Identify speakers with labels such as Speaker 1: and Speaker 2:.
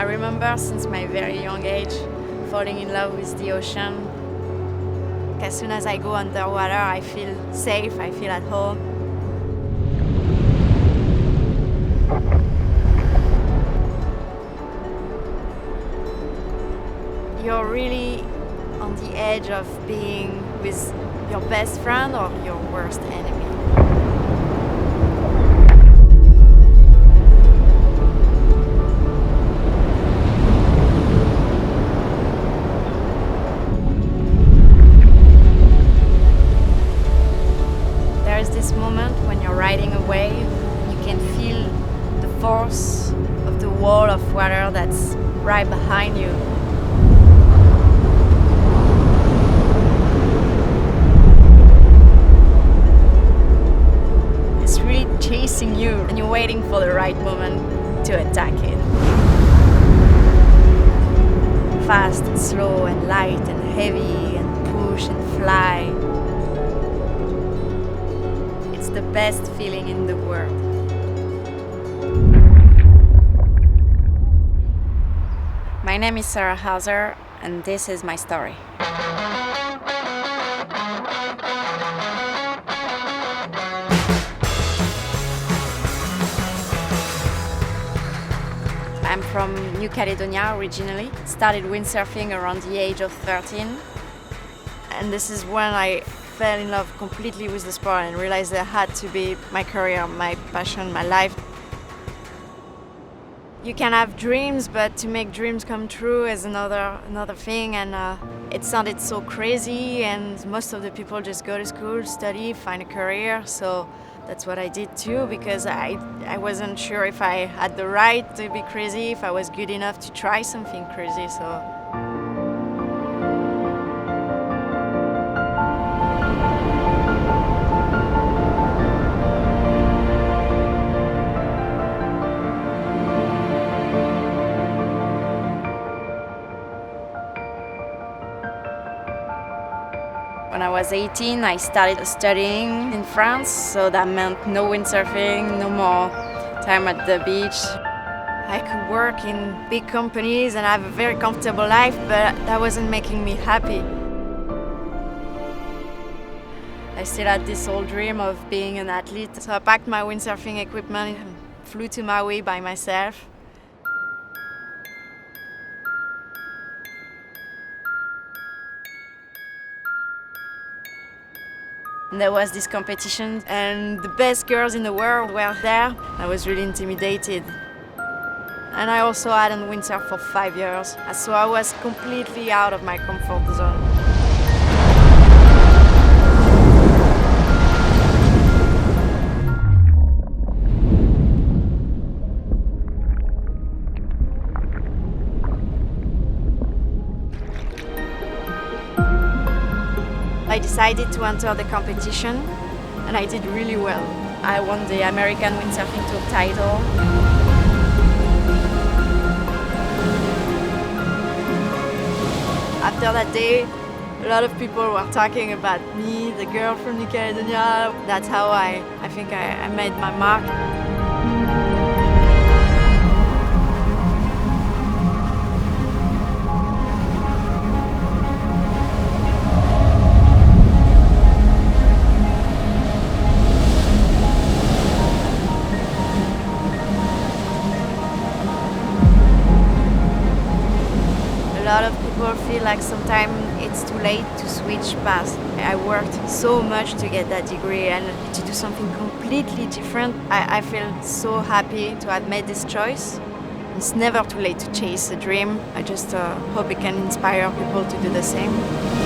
Speaker 1: remember since my very young age falling in love with the ocean. As soon as I go underwater, I feel safe, I feel at home. You're really on the edge of being with your best friend or your worst enemy. There is this moment when you're riding a wave, you can feel the force of the wall of water that's right behind you. Chasing you, and you're waiting for the right moment to attack it. Fast and slow and light and heavy and push and fly. It's the best feeling in the world. My name is Sarah Hauser, and this is my story. I'm from New Caledonia originally. Started windsurfing around the age of 13. And this is when I fell in love completely with the sport and realized that it had to be my career, my passion, my life. You can have dreams, but to make dreams come true is another thing. And it sounded so crazy, and most of the people just go to school, study, find a career. So that's what I did too, because I wasn't sure if I had the right to be crazy, if I was good enough to try something crazy. So when I was 18, I started studying in France, so that meant no windsurfing, no more time at the beach. I could work in big companies and have a very comfortable life, but that wasn't making me happy. I still had this old dream of being an athlete, so I packed my windsurfing equipment and flew to Maui by myself. And there was this competition, and the best girls in the world were there. I was really intimidated. And I also hadn't windsurfed for 5 years, so I was completely out of my comfort zone. I decided to enter the competition, and I did really well. I won the American Windsurfing Tour title. After that day, a lot of people were talking about me, the girl from New Caledonia. That's how I think I made my mark. A lot of people feel like sometimes it's too late to switch paths. I worked so much to get that degree, and to do something completely different. I feel so happy to have made this choice. It's never too late to chase a dream. I just hope it can inspire people to do the same.